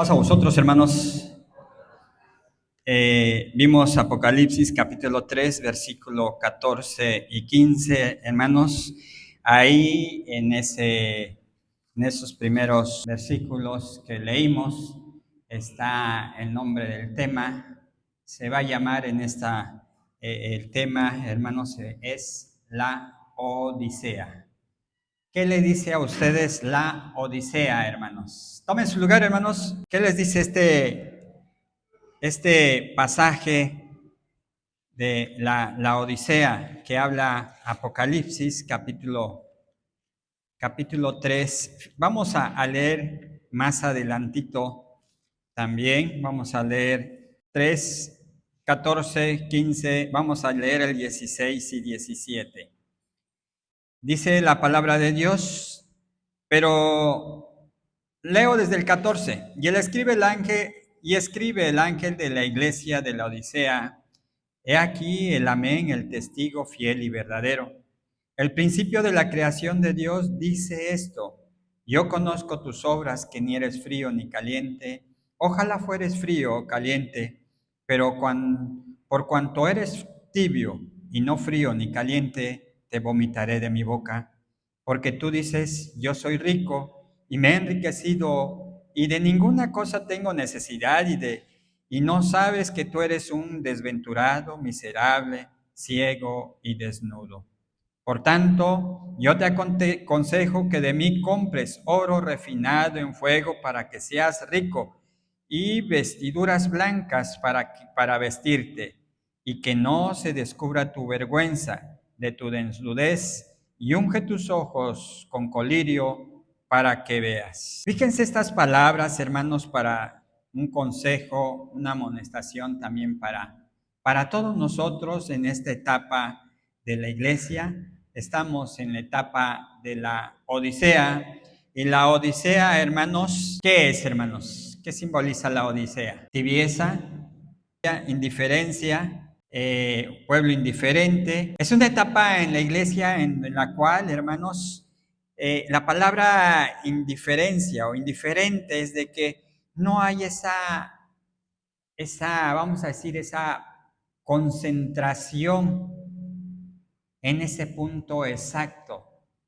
Paz a vosotros, hermanos. Vimos Apocalipsis capítulo 3, versículo 14 y 15, hermanos. Ahí en esos primeros versículos que leímos está el nombre del tema. Se va a llamar el tema, hermanos, es la Odisea. ¿Qué le dice a ustedes la Odisea, hermanos? Tomen su lugar, hermanos. ¿Qué les dice este pasaje de la Odisea que habla Apocalipsis capítulo 3? Vamos a leer más adelantito también. Vamos a leer 3, 14, 15. Vamos a leer el 16 y 17. Dice la palabra de Dios, pero leo desde el 14. Y escribe el ángel de la iglesia de la Odisea. He aquí el amén, el testigo fiel y verdadero. El principio de la creación de Dios dice esto: yo conozco tus obras, que ni eres frío ni caliente. Ojalá fueres frío o caliente, pero por cuanto eres tibio y no frío ni caliente, te vomitaré de mi boca. Porque tú dices: yo soy rico y me he enriquecido y de ninguna cosa tengo necesidad, y no sabes que tú eres un desventurado, miserable, ciego y desnudo. Por tanto, yo te aconsejo que de mí compres oro refinado en fuego para que seas rico, y vestiduras blancas para vestirte, y que no se descubra tu vergüenza de tu desnudez, y unge tus ojos con colirio para que veas. Fíjense estas palabras, hermanos, para un consejo, una amonestación también para todos nosotros en esta etapa de la iglesia. Estamos en la etapa de la Odisea. Y la Odisea, hermanos, ¿qué es, hermanos? ¿Qué simboliza la Odisea? Tibieza, indiferencia, pueblo indiferente. Es una etapa en la iglesia en la cual, hermanos, la palabra indiferencia o indiferente es de que no hay vamos a decir, esa concentración en ese punto exacto.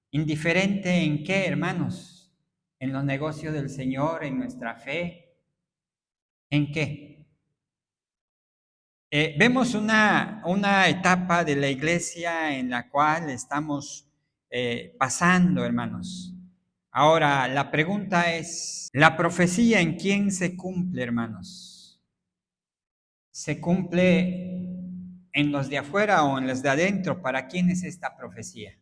¿Indiferente en qué, hermanos? ¿En los negocios del Señor, en nuestra fe? ¿En qué? Vemos una etapa de la iglesia en la cual estamos pasando, hermanos. Ahora, la pregunta es, ¿la profecía en quién se cumple, hermanos? ¿Se cumple en los de afuera o en los de adentro? ¿Para quién es esta profecía?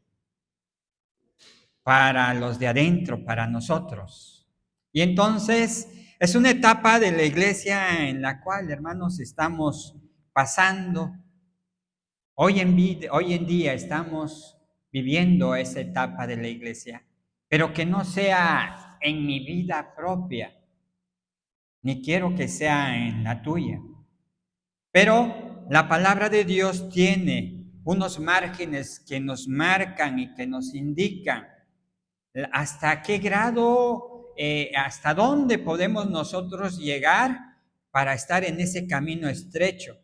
Para los de adentro, para nosotros. Y entonces es una etapa de la iglesia en la cual, hermanos, estamos pasando. Hoy en día estamos viviendo esa etapa de la iglesia, pero que no sea en mi vida propia, ni quiero que sea en la tuya. Pero la palabra de Dios tiene unos márgenes que nos marcan y que nos indican hasta qué grado, hasta dónde podemos nosotros llegar para estar en ese camino estrecho.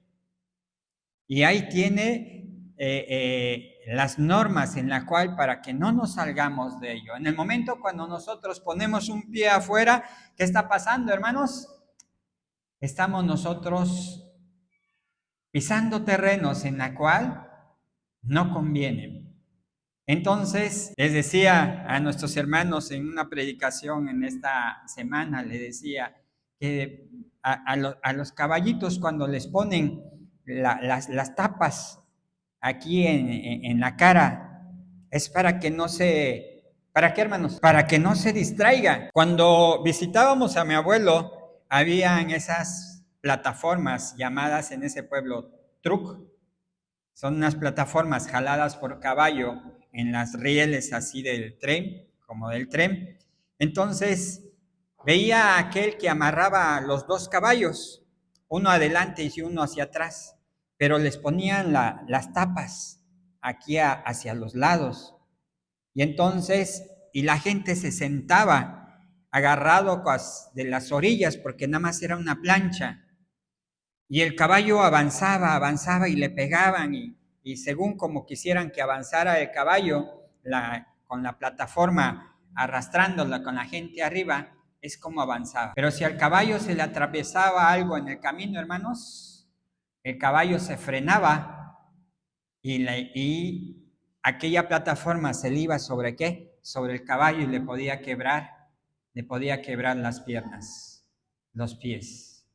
Y ahí tiene las normas en la cual para que no nos salgamos de ello. En el momento cuando nosotros ponemos un pie afuera, ¿qué está pasando, hermanos? Estamos nosotros pisando terrenos en la cual no conviene. Entonces, les decía a nuestros hermanos en una predicación en esta semana, le decía que a los caballitos cuando les ponen las tapas aquí en la cara, es para que no se... ¿Para qué, hermanos? Para que no se distraiga. Cuando visitábamos a mi abuelo, habían esas plataformas llamadas en ese pueblo truck. Son unas plataformas jaladas por caballo en las rieles así del tren, como del tren. Entonces, veía a aquel que amarraba los dos caballos, uno adelante y uno hacia atrás, pero les ponían las tapas aquí hacia los lados. Y entonces, y la gente se sentaba agarrado de las orillas, porque nada más era una plancha. Y el caballo avanzaba y le pegaban y según como quisieran que avanzara el caballo, con la plataforma arrastrándola con la gente arriba, es como avanzaba. Pero si al caballo se le atravesaba algo en el camino, hermanos, el caballo se frenaba y aquella plataforma se le iba ¿sobre qué? Sobre el caballo y le podía quebrar las piernas, los pies.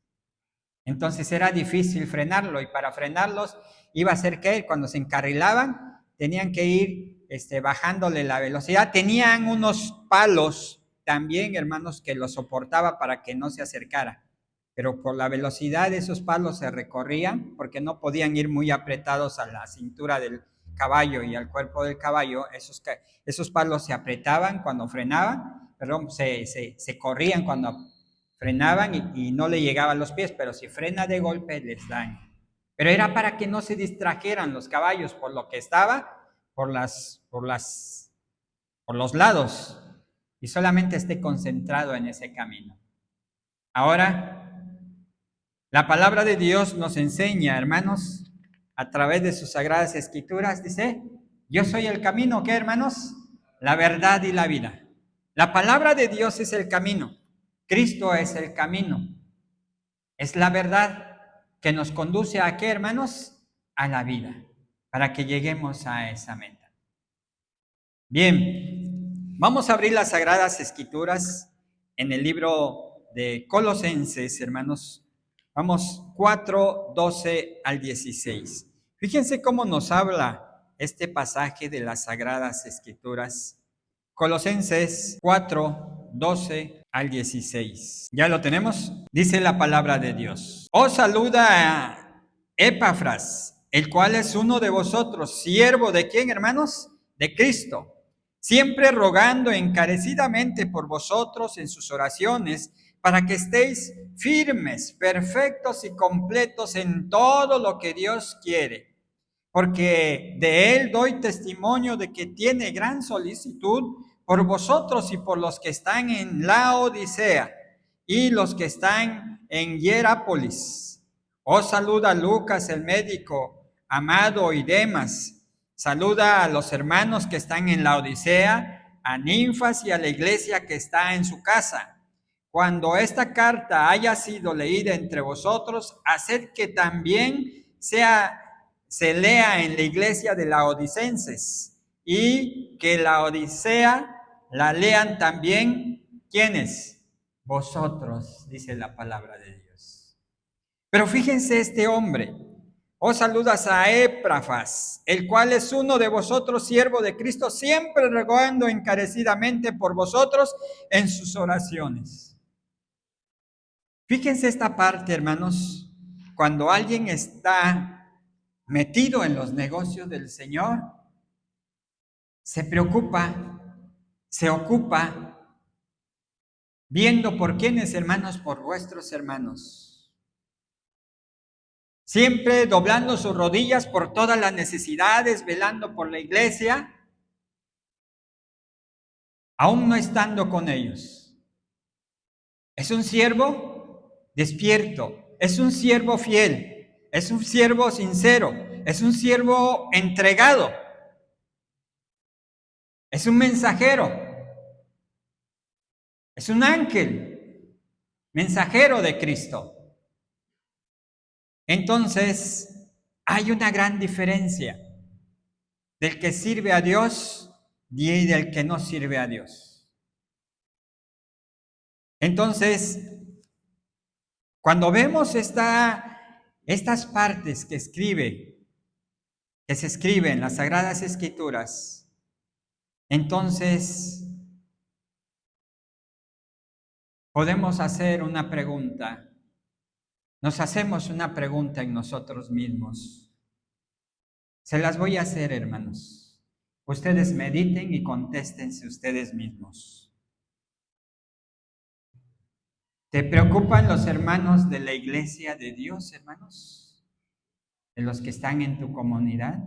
Entonces era difícil frenarlo y para frenarlos iba a ser que cuando se encarrilaban tenían que ir bajándole la velocidad. Tenían unos palos también, hermanos, que los soportaba para que no se acercara. Pero por la velocidad de esos palos se recorrían porque no podían ir muy apretados a la cintura del caballo y al cuerpo del caballo. Esos palos se apretaban cuando frenaban, perdón, se corrían cuando frenaban y no le llegaban los pies, pero si frena de golpe les daña. Pero era para que no se distrajeran los caballos por lo que estaba por los lados y solamente esté concentrado en ese camino. Ahora, la palabra de Dios nos enseña, hermanos, a través de sus sagradas escrituras, dice, yo soy el camino, ¿qué, hermanos? La verdad y la vida. La palabra de Dios es el camino. Cristo es el camino. Es la verdad que nos conduce a ¿qué, hermanos? A la vida, para que lleguemos a esa meta. Bien, vamos a abrir las sagradas escrituras en el libro de Colosenses, hermanos. Vamos 4, 12 al 16. Fíjense cómo nos habla este pasaje de las sagradas escrituras. Colosenses 4, 12 al 16. ¿Ya lo tenemos? Dice la palabra de Dios. Os saluda a Epafras, el cual es uno de vosotros, siervo de ¿quién, hermanos? De Cristo, siempre rogando encarecidamente por vosotros en sus oraciones, para que estéis firmes, perfectos y completos en todo lo que Dios quiere. Porque de él doy testimonio de que tiene gran solicitud por vosotros y por los que están en Laodicea y los que están en Hierápolis. Os saluda Lucas el médico, Amado y Demas. Saluda a los hermanos que están en Laodicea, a Ninfas y a la iglesia que está en su casa. Cuando esta carta haya sido leída entre vosotros, haced que también se lea en la iglesia de Laodicenses y que la Odisea la lean también, ¿quiénes? Vosotros, dice la palabra de Dios. Pero fíjense este hombre, os saludas a Epafras, el cual es uno de vosotros, siervo de Cristo, siempre rogando encarecidamente por vosotros en sus oraciones. Fíjense esta parte, hermanos, cuando alguien está metido en los negocios del Señor, se preocupa, se ocupa, viendo por quiénes, hermanos, por vuestros hermanos. Siempre doblando sus rodillas por todas las necesidades, velando por la iglesia, aún no estando con ellos. Es un siervo despierto, es un siervo fiel, es un siervo sincero, es un siervo entregado, es un mensajero, es un ángel, mensajero de Cristo. Entonces, hay una gran diferencia del que sirve a Dios y del que no sirve a Dios. Entonces, cuando vemos estas partes que se escriben en las Sagradas Escrituras, entonces podemos hacer una pregunta. Nos hacemos una pregunta en nosotros mismos. Se las voy a hacer, hermanos. Ustedes mediten y contéstense ustedes mismos. ¿Te preocupan los hermanos de la iglesia de Dios, hermanos? ¿De los que están en tu comunidad?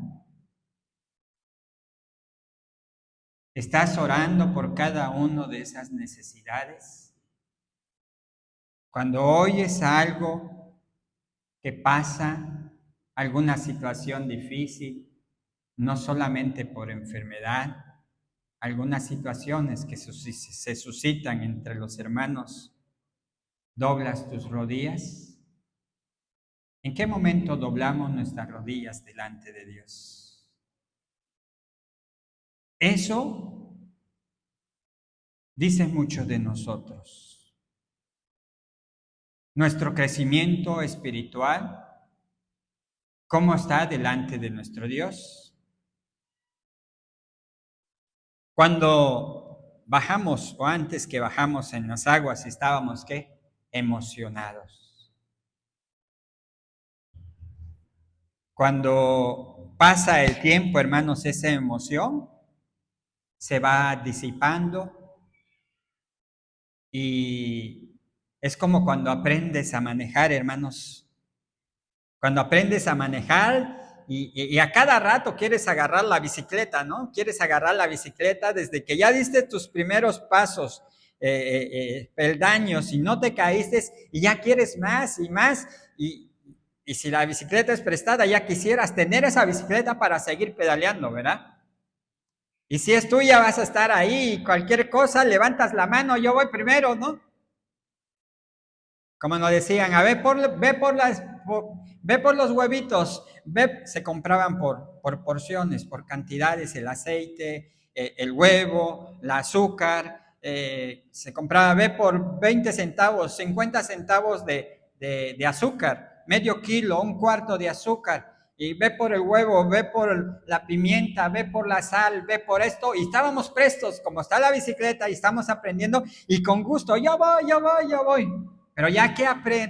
¿Estás orando por cada una de esas necesidades? Cuando oyes algo que pasa, alguna situación difícil, no solamente por enfermedad, algunas situaciones que se suscitan entre los hermanos, ¿doblas tus rodillas? ¿En qué momento doblamos nuestras rodillas delante de Dios? Eso dice mucho de nosotros. Nuestro crecimiento espiritual, ¿cómo está delante de nuestro Dios? Cuando bajamos, o antes que bajamos en las aguas, estábamos, ¿qué? Emocionados. Cuando pasa el tiempo, hermanos, esa emoción se va disipando y es como cuando aprendes a manejar, hermanos. Cuando aprendes a manejar y a cada rato quieres agarrar la bicicleta, ¿no? Quieres agarrar la bicicleta desde que ya diste tus primeros pasos, peldaños y no te caíste y ya quieres más y más y si la bicicleta es prestada ya quisieras tener esa bicicleta para seguir pedaleando, ¿verdad? Y si es tuya vas a estar ahí y cualquier cosa levantas la mano, yo voy primero, ¿no? Como nos decían, a ver, ve por los huevitos, se compraban por porciones, por cantidades, el aceite, el huevo, el azúcar, se compraba, ve por 20 centavos, 50 centavos de azúcar, medio kilo, un cuarto de azúcar, y ve por el huevo, ve por la pimienta, ve por la sal, ve por esto, y estábamos prestos, como está la bicicleta, y estamos aprendiendo, y con gusto, yo voy. Pero ya que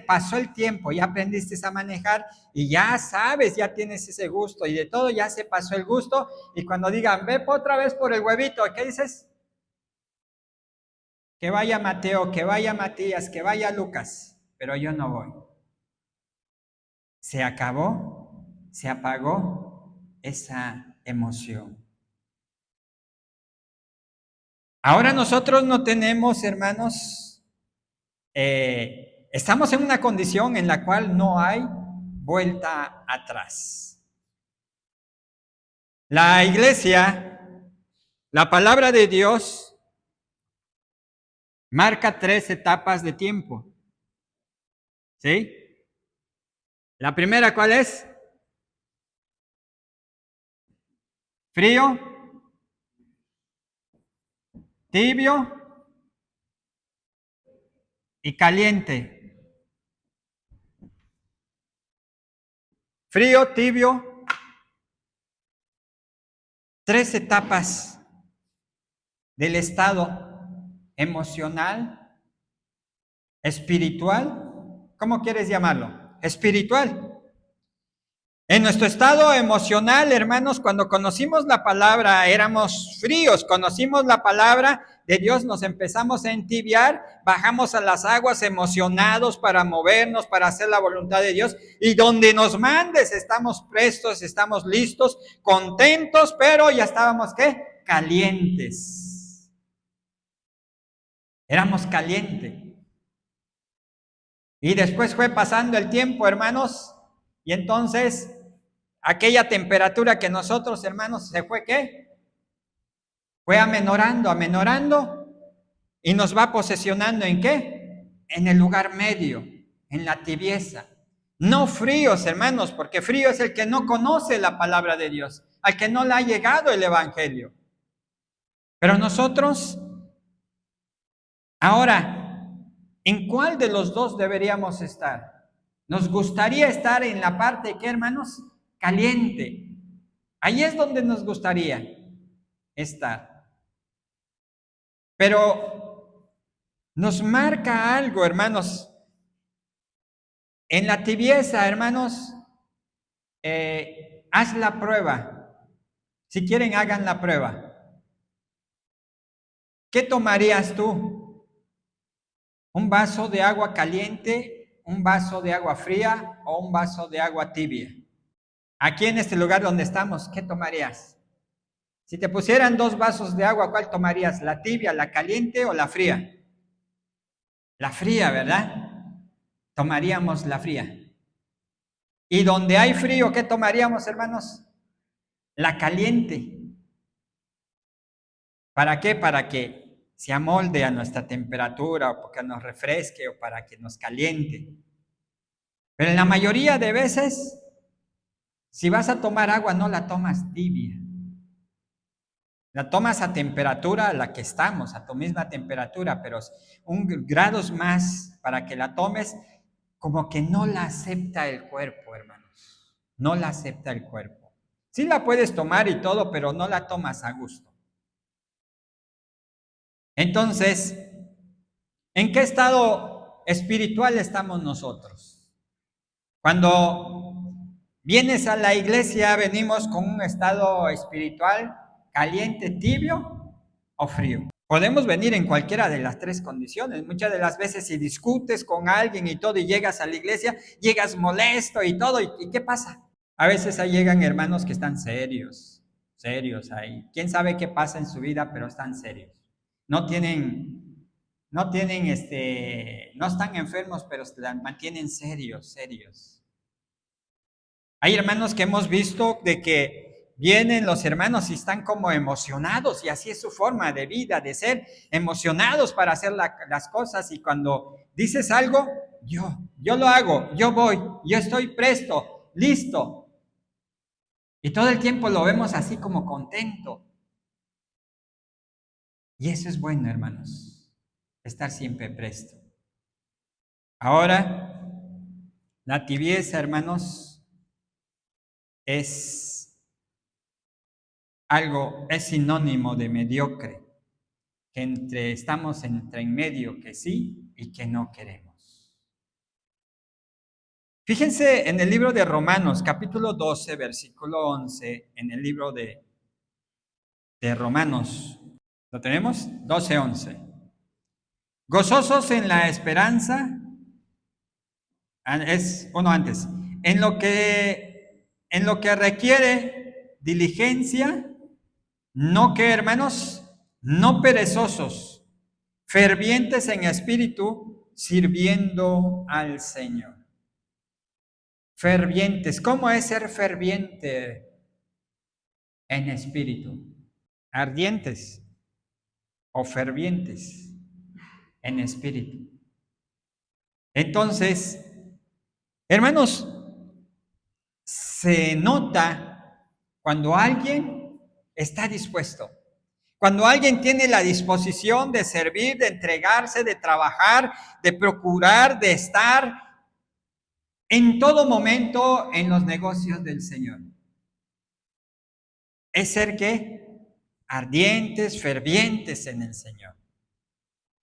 pasó el tiempo, ya aprendiste a manejar y ya sabes, ya tienes ese gusto y de todo ya se pasó el gusto. Y cuando digan, ve otra vez por el huevito, ¿qué dices? Que vaya Mateo, que vaya Matías, que vaya Lucas, pero yo no voy. Se acabó, se apagó esa emoción. Ahora nosotros no tenemos, hermanos, estamos en una condición en la cual no hay vuelta atrás. La iglesia, la palabra de Dios, marca 3 etapas de tiempo. ¿Sí? La primera, ¿cuál es? Frío, tibio y caliente. Frío, tibio. 3 etapas del estado emocional, espiritual. ¿Cómo quieres llamarlo? Espiritual. En nuestro estado emocional, hermanos, cuando conocimos la palabra, éramos fríos, conocimos la palabra de Dios, nos empezamos a entibiar, bajamos a las aguas emocionados para movernos, para hacer la voluntad de Dios, y donde nos mandes estamos prestos, estamos listos, contentos, pero ya estábamos, ¿qué? Calientes. Éramos calientes. Y después fue pasando el tiempo, hermanos, y entonces aquella temperatura que nosotros, hermanos, se fue, ¿qué? Fue amenorando, y nos va posesionando ¿en qué? En el lugar medio, en la tibieza. No fríos, hermanos, porque frío es el que no conoce la palabra de Dios, al que no le ha llegado el evangelio. Pero nosotros, ahora, ¿en cuál de los dos deberíamos estar? Nos gustaría estar en la parte, ¿qué, hermanos? Caliente. Ahí es donde nos gustaría estar. Pero nos marca algo, hermanos. En la tibieza, hermanos, haz la prueba. Si quieren, hagan la prueba. ¿Qué tomarías tú? ¿Un vaso de agua caliente, un vaso de agua fría o un vaso de agua tibia? Aquí en este lugar donde estamos, ¿qué tomarías? Si te pusieran 2 vasos de agua, ¿cuál tomarías? ¿La tibia, la caliente o la fría? La fría, ¿verdad? Tomaríamos la fría. Y donde hay frío, ¿qué tomaríamos, hermanos? La caliente. ¿Para qué? Para que se amolde a nuestra temperatura o para que nos refresque o para que nos caliente. Pero en la mayoría de veces, si vas a tomar agua, no la tomas tibia. La tomas a temperatura a la que estamos, a tu misma temperatura, pero grados más para que la tomes, como que no la acepta el cuerpo, hermanos. No la acepta el cuerpo. Sí la puedes tomar y todo, pero no la tomas a gusto. Entonces, ¿en qué estado espiritual estamos nosotros? Cuando vienes a la iglesia, venimos con un estado espiritual caliente, tibio o frío. Podemos venir en cualquiera de las 3 condiciones. Muchas de las veces si discutes con alguien y todo y llegas a la iglesia, llegas molesto y todo, ¿y qué pasa? A veces ahí llegan hermanos que están serios ahí. ¿Quién sabe qué pasa en su vida, pero están serios? No tienen, no están enfermos, pero se mantienen serios. Hay hermanos que hemos visto de que vienen los hermanos y están como emocionados, y así es su forma de vida, de ser emocionados para hacer las cosas, y cuando dices algo, yo lo hago, yo voy, yo estoy presto, listo. Y todo el tiempo lo vemos así como contento. Y eso es bueno, hermanos, estar siempre presto. Ahora, la tibieza, hermanos, es sinónimo de mediocre, que estamos entre en medio, que sí y que no queremos. Fíjense en el libro de Romanos, capítulo 12, versículo 11, en el libro de Romanos. ¿Lo tenemos? 12, 11. Gozosos en la esperanza, es uno antes, en lo que requiere diligencia, no que, hermanos, no perezosos, fervientes en espíritu, sirviendo al Señor. Fervientes. ¿Cómo es ser ferviente en espíritu? Ardientes o fervientes en espíritu. Entonces, hermanos, se nota cuando alguien está dispuesto. Cuando alguien tiene la disposición de servir, de entregarse, de trabajar, de procurar, de estar en todo momento en los negocios del Señor. Es ser ¿qué? Ardientes, fervientes en el Señor.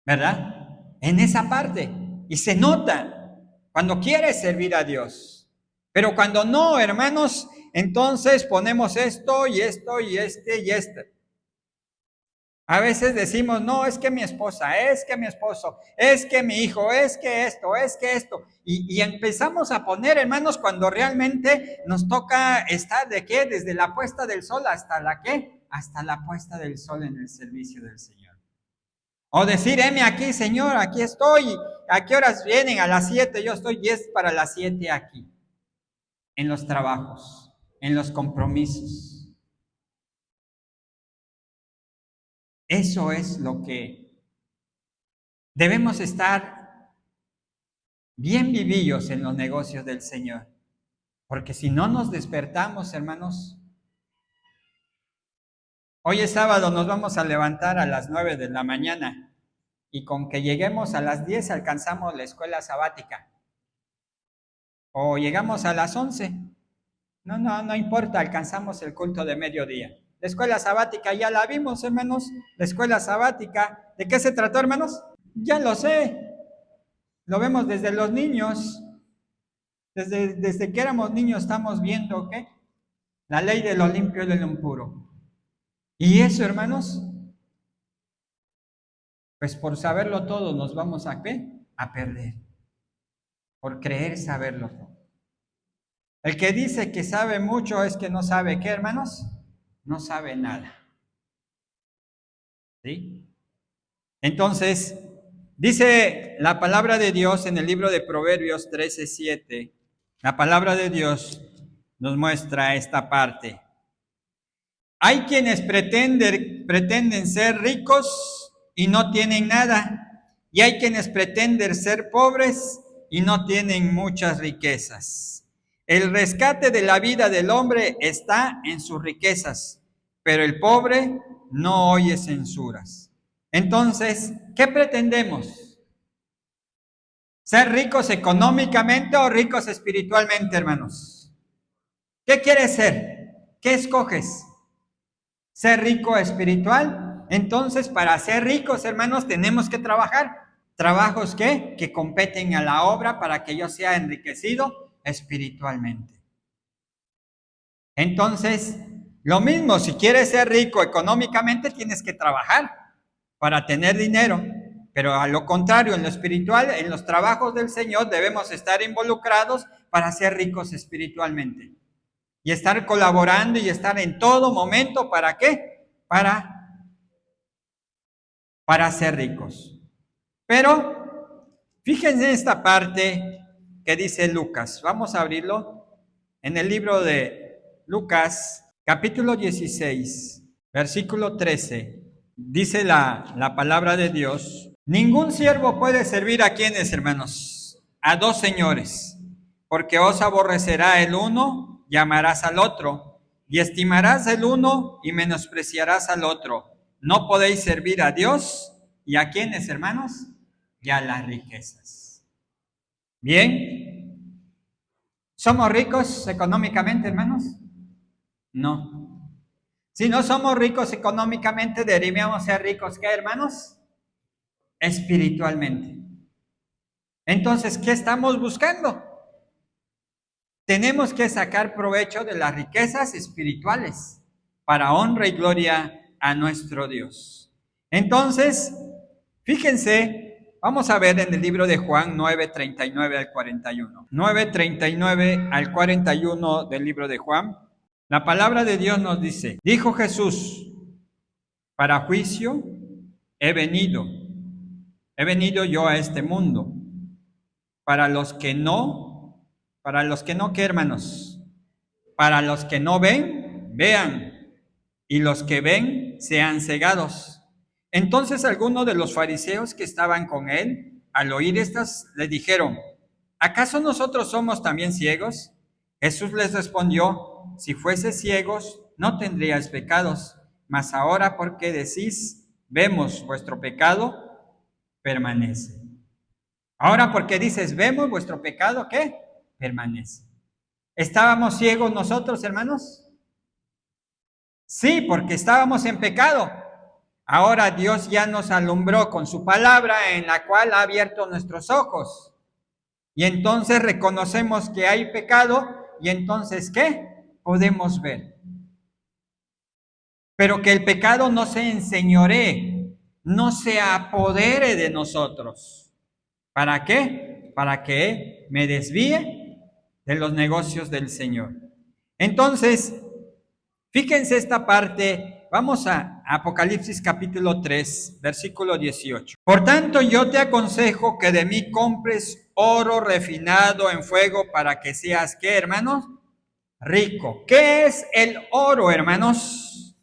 ¿Verdad? En esa parte. Y se nota cuando quieres servir a Dios. Pero cuando no, hermanos, entonces ponemos esto y esto y este. A veces decimos, no, es que mi esposa, es que mi esposo, es que mi hijo, es que esto. Y empezamos a poner, hermanos, cuando realmente nos toca estar ¿de qué? Desde la puesta del sol hasta la ¿qué? Hasta la puesta del sol en el servicio del Señor. O decir, heme aquí, Señor, aquí estoy. ¿A qué horas vienen? A las 7, yo estoy 10 para las 7 aquí. En los trabajos, en los compromisos. Eso es lo que debemos estar bien vivillos en los negocios del Señor. Porque si no nos despertamos, hermanos, hoy es sábado, nos vamos a levantar a las 9 de la mañana y con que lleguemos a las 10 alcanzamos la escuela sabática. O llegamos a las 11. No importa, alcanzamos el culto de mediodía. La escuela sabática ya la vimos, hermanos. La escuela sabática, ¿de qué se trató, hermanos? Ya lo sé. Lo vemos desde los niños. Desde que éramos niños estamos viendo ¿qué? La ley de lo limpio y de lo impuro. Y eso, hermanos, pues por saberlo todo nos vamos a ¿qué? A perder. Por creer saberlo todo. El que dice que sabe mucho es que no sabe ¿qué, hermanos? No sabe nada. ¿sí? Entonces, dice la palabra de Dios en el libro de Proverbios 13:7, la palabra de Dios nos muestra esta parte. Hay quienes pretenden ser ricos y no tienen nada, y hay quienes pretenden ser pobres y no tienen muchas riquezas. El rescate de la vida del hombre está en sus riquezas, pero el pobre no oye censuras. Entonces, ¿qué pretendemos? ¿Ser ricos económicamente o ricos espiritualmente, hermanos? ¿Qué quieres ser? ¿Qué escoges? ¿Ser rico espiritual? Entonces, para ser ricos, hermanos, tenemos que trabajar. ¿Trabajos qué? Que competen a la obra para que yo sea enriquecido espiritualmente. Entonces, lo mismo, si quieres ser rico económicamente, tienes que trabajar para tener dinero. Pero a lo contrario, en lo espiritual, en los trabajos del Señor, debemos estar involucrados para ser ricos espiritualmente. Y estar colaborando y estar en todo momento, ¿para qué? Para ser ricos. Pero, fíjense en esta parte que dice Lucas. Vamos a abrirlo en el libro de Lucas, capítulo 16, versículo 13. Dice la palabra de Dios: ningún siervo puede servir a quienes, hermanos, a dos señores, porque os aborrecerá el uno y amarás al otro, y estimarás el uno y menospreciarás al otro. No podéis servir a Dios y a quienes, hermanos, y a las riquezas. Bien, ¿somos ricos económicamente, hermanos? No. Si no somos ricos económicamente, deberíamos ser ricos, ¿qué, hermanos? Espiritualmente. Entonces, ¿qué estamos buscando? Tenemos que sacar provecho de las riquezas espirituales para honra y gloria a nuestro Dios. Entonces, fíjense, vamos a ver en el libro de Juan 9:39 al 41. 9:39 al 41 del libro de Juan. La palabra de Dios nos dice: dijo Jesús, para juicio he venido yo a este mundo, para los que no, ¿qué, hermanos? Para los que no ven, vean, y los que ven, sean cegados. Entonces algunos de los fariseos que estaban con él, al oír estas, le dijeron: ¿acaso nosotros somos también ciegos? Jesús les respondió: si fueses ciegos, no tendríais pecados, mas ahora porque decís, vemos, vuestro pecado permanece. Ahora porque dices, vemos, vuestro pecado, ¿qué? Permanece. ¿Estábamos ciegos nosotros, hermanos? Sí, porque estábamos en pecado. Ahora Dios ya nos alumbró con su palabra, en la cual ha abierto nuestros ojos. Y entonces reconocemos que hay pecado, y entonces, ¿qué? Podemos ver. Pero que el pecado no se enseñoree, no se apodere de nosotros. ¿Para qué? Para que me desvíe de los negocios del Señor. Entonces, fíjense esta parte, vamos a Apocalipsis capítulo 3, versículo 18. Por tanto, yo te aconsejo que de mí compres oro refinado en fuego para que seas, ¿qué, hermanos? Rico. ¿Qué es el oro, hermanos?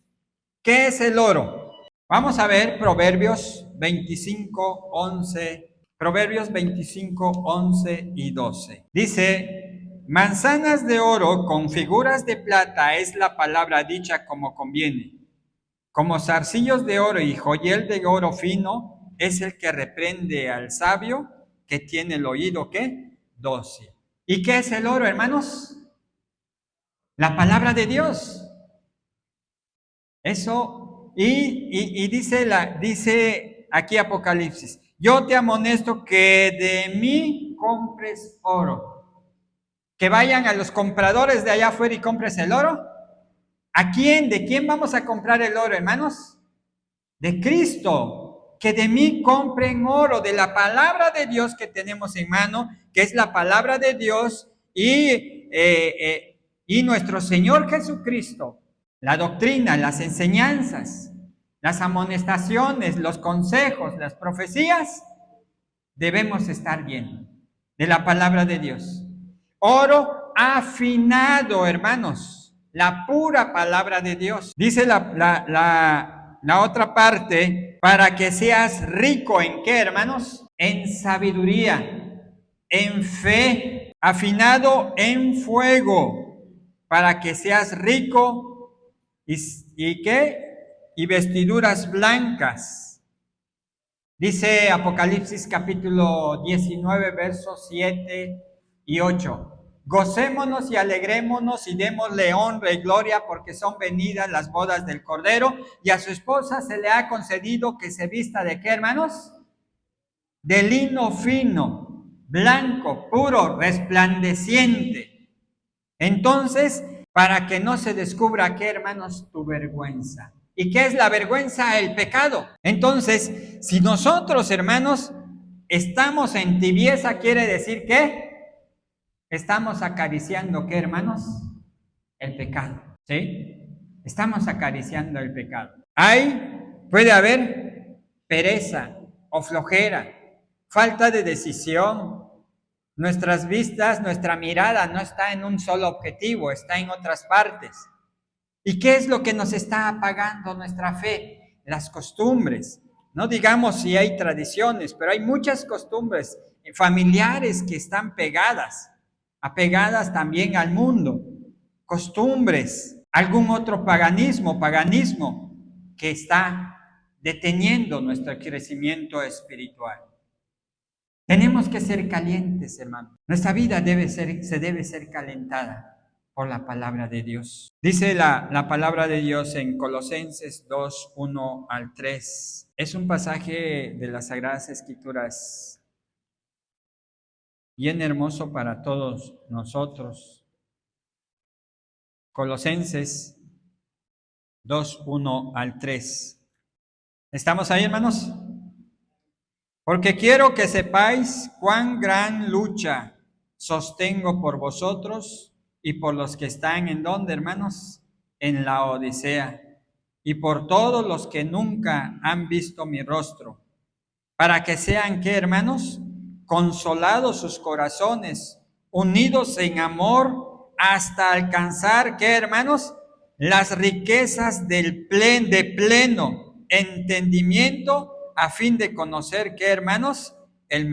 ¿Qué es el oro? Vamos a ver Proverbios 25, 11. Proverbios 25, 11 y 12. Dice: manzanas de oro con figuras de plata es la palabra dicha como conviene. Como zarcillos de oro y joyel de oro fino es el que reprende al sabio, que tiene el oído, ¿qué? Dócil. ¿Y qué es el oro, hermanos? La palabra de Dios. Eso, y dice aquí Apocalipsis: yo te amonesto que de mí compres oro. Que vayan a los compradores de allá afuera y compres el oro. ¿A quién? ¿De quién vamos a comprar el oro, hermanos? De Cristo. Que de mí compren oro, de la palabra de Dios que tenemos en mano, que es la palabra de Dios y nuestro Señor Jesucristo. La doctrina, las enseñanzas, las amonestaciones, los consejos, las profecías, debemos estar bien de la palabra de Dios. Oro afinado, hermanos, la pura palabra de Dios. Dice la otra parte, para que seas rico en qué, hermanos? En sabiduría, en fe, afinado en fuego, para que seas rico y qué, y vestiduras blancas. Dice Apocalipsis capítulo 19, versos 7 y 8. Gocémonos y alegrémonos y démosle honra y gloria porque son venidas las bodas del Cordero y a su esposa se le ha concedido que se vista de qué, hermanos? De lino fino, blanco, puro, resplandeciente. Entonces, para que no se descubra qué, hermanos, tu vergüenza. ¿Y qué es la vergüenza? El pecado. Entonces, si nosotros, hermanos, estamos en tibieza, quiere decir que estamos acariciando, ¿qué, hermanos? El pecado, ¿sí? Estamos acariciando el pecado. Puede haber pereza o flojera, falta de decisión. Nuestras vistas, nuestra mirada no está en un solo objetivo, está en otras partes. ¿Y qué es lo que nos está apagando nuestra fe? Las costumbres. No digamos si hay tradiciones, pero hay muchas costumbres familiares que están apegadas también al mundo. Costumbres, algún otro paganismo que está deteniendo nuestro crecimiento espiritual. Tenemos que ser calientes, hermano. Nuestra vida se debe ser calentada por la palabra de Dios. Dice la palabra de Dios en Colosenses 2, 1 al 3. Es un pasaje de las Sagradas Escrituras bien hermoso para todos nosotros. Colosenses 2, 1 al 3. ¿Estamos ahí, hermanos? Porque quiero que sepáis cuán gran lucha sostengo por vosotros y por los que están en donde, hermanos, en la Odisea, y por todos los que nunca han visto mi rostro, para que sean, ¿qué, hermanos? Consolados sus corazones, unidos en amor, hasta alcanzar, ¿qué, hermanos? Las riquezas de pleno entendimiento, a fin de conocer, ¿qué, hermanos? El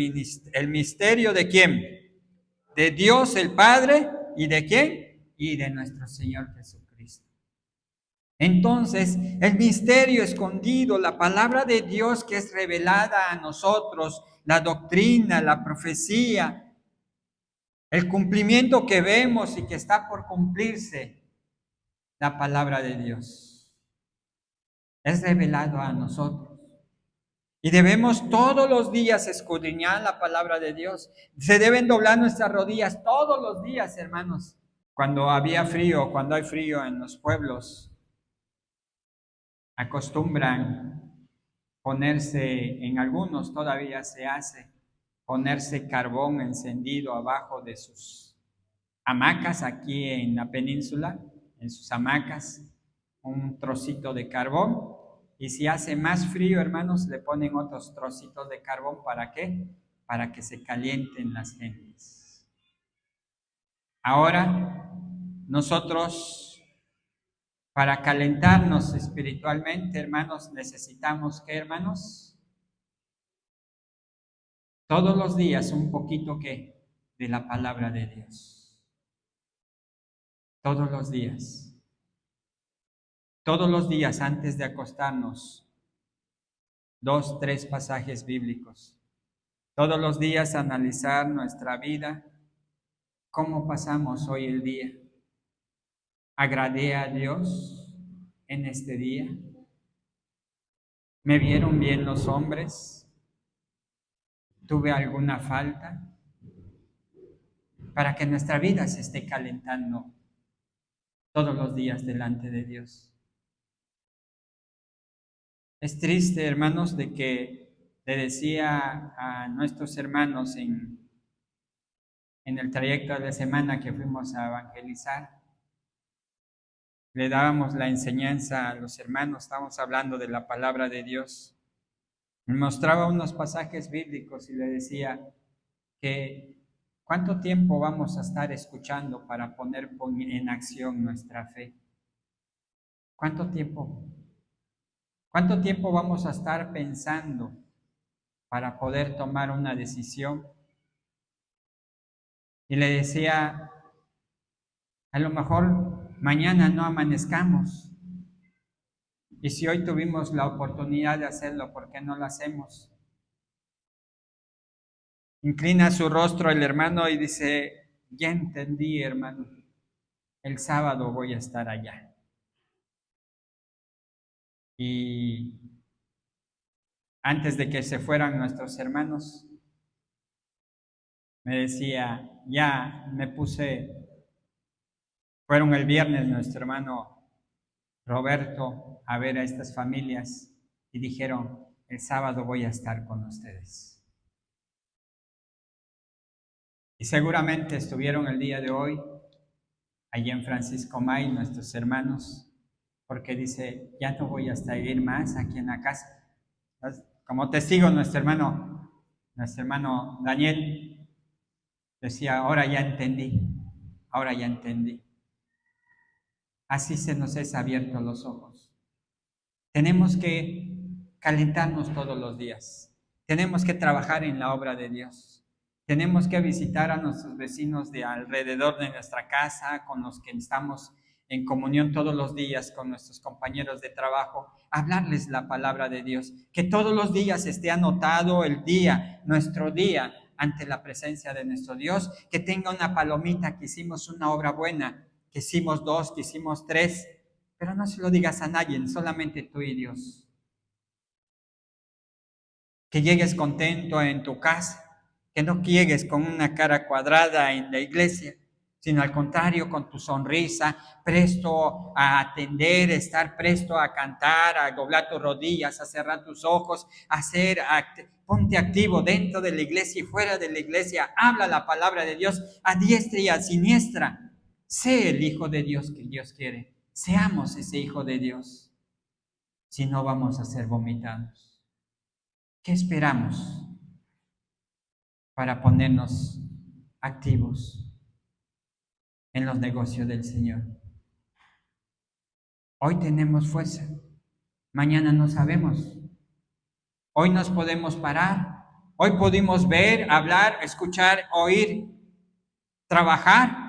misterio de quién? De Dios el Padre, ¿y de quién? Y de nuestro Señor Jesucristo. Entonces, el misterio escondido, la palabra de Dios que es revelada a nosotros, la doctrina, la profecía, el cumplimiento que vemos y que está por cumplirse, la palabra de Dios es revelado a nosotros. Y debemos todos los días escudriñar la palabra de Dios. Se deben doblar nuestras rodillas todos los días, hermanos. Cuando había frío, cuando hay frío en los pueblos, acostumbran ponerse, en algunos todavía se hace, ponerse carbón encendido abajo de sus hamacas aquí en la península, en sus hamacas, un trocito de carbón. Y si hace más frío, hermanos, le ponen otros trocitos de carbón. ¿Para qué? Para que se calienten las gentes. Ahora, nosotros, para calentarnos espiritualmente, hermanos, necesitamos, ¿qué, hermanos? Todos los días un poquito, ¿qué? De la palabra de Dios. Todos los días. Todos los días antes de acostarnos, 2, 3 pasajes bíblicos. Todos los días analizar nuestra vida, cómo pasamos hoy el día. ¿Agradé a Dios en este día? ¿Me vieron bien los hombres? ¿Tuve alguna falta? Para que nuestra vida se esté calentando todos los días delante de Dios. Es triste, hermanos, de que le decía a nuestros hermanos en el trayecto de la semana que fuimos a evangelizar, le dábamos la enseñanza a los hermanos, estábamos hablando de la palabra de Dios. Me mostraba unos pasajes bíblicos y le decía que ¿cuánto tiempo vamos a estar escuchando para poner en acción nuestra fe? ¿Cuánto tiempo? ¿Cuánto tiempo vamos a estar pensando para poder tomar una decisión? Y le decía, a lo mejor mañana no amanezcamos. Y si hoy tuvimos la oportunidad de hacerlo, ¿por qué no lo hacemos? Inclina su rostro el hermano y dice, ya entendí, hermano, el sábado voy a estar allá. Y antes de que se fueran nuestros hermanos, me decía, ya me puse, fueron el viernes nuestro hermano Roberto a ver a estas familias y dijeron, el sábado voy a estar con ustedes. Y seguramente estuvieron el día de hoy allí en Francisco May, nuestros hermanos, porque dice, ya no voy a ir más aquí en la casa. Como testigo nuestro hermano Daniel decía, ahora ya entendí. Así se nos es abierto los ojos. Tenemos que calentarnos todos los días. Tenemos que trabajar en la obra de Dios. Tenemos que visitar a nuestros vecinos de alrededor de nuestra casa, con los que estamos en comunión todos los días, con nuestros compañeros de trabajo, hablarles la palabra de Dios. Que todos los días esté anotado el día, nuestro día, ante la presencia de nuestro Dios. Que tenga una palomita que hicimos una obra buena, que hicimos 2, que hicimos 3, pero no se lo digas a nadie, solamente tú y Dios. Que llegues contento en tu casa, que no llegues con una cara cuadrada en la iglesia, sino al contrario, con tu sonrisa, presto a atender, estar presto a cantar, a doblar tus rodillas, a cerrar tus ojos, ponte activo dentro de la iglesia y fuera de la iglesia, habla la palabra de Dios a diestra y a siniestra. Sé el hijo de Dios que Dios quiere. Seamos ese hijo de Dios. Si no, vamos a ser vomitados. ¿Qué esperamos para ponernos activos en los negocios del Señor? Hoy tenemos fuerza, mañana no sabemos. Hoy nos podemos parar, hoy pudimos ver, hablar, escuchar, oír, trabajar,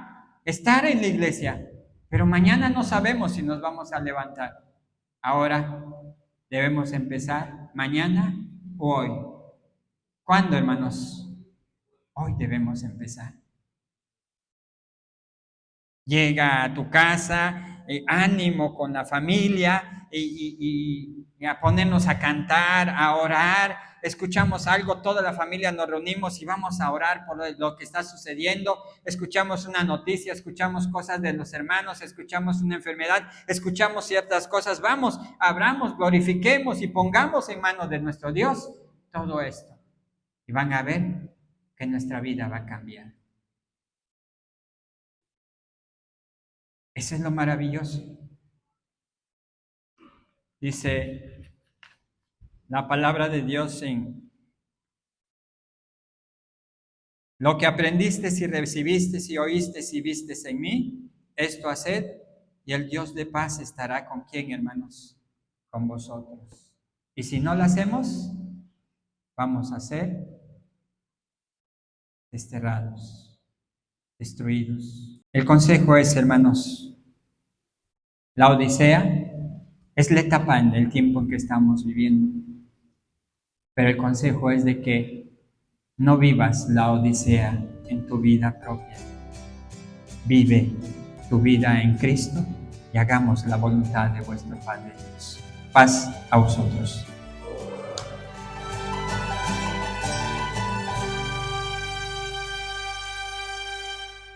estar en la iglesia, pero mañana no sabemos si nos vamos a levantar. Ahora debemos empezar mañana o hoy. ¿Cuándo, hermanos? Hoy debemos empezar. Llega a tu casa, ánimo con la familia y a ponernos a cantar, a orar. Escuchamos algo, toda la familia nos reunimos y vamos a orar por lo que está sucediendo. Escuchamos una noticia, escuchamos cosas de los hermanos, escuchamos una enfermedad, escuchamos ciertas cosas. Vamos, abramos, glorifiquemos y pongamos en manos de nuestro Dios todo esto. Y van a ver que nuestra vida va a cambiar. Eso es lo maravilloso. Dice la palabra de Dios en lo que aprendiste y recibiste y oíste y viste en mí, esto haced, y el Dios de paz estará con quién, hermanos, con vosotros. Y si no lo hacemos, vamos a ser desterrados, destruidos. El consejo es, hermanos, la Odisea es la etapa en el tiempo en que estamos viviendo. Pero el consejo es de que no vivas la Odisea en tu vida propia. Vive tu vida en Cristo y hagamos la voluntad de vuestro Padre Dios. Paz a vosotros.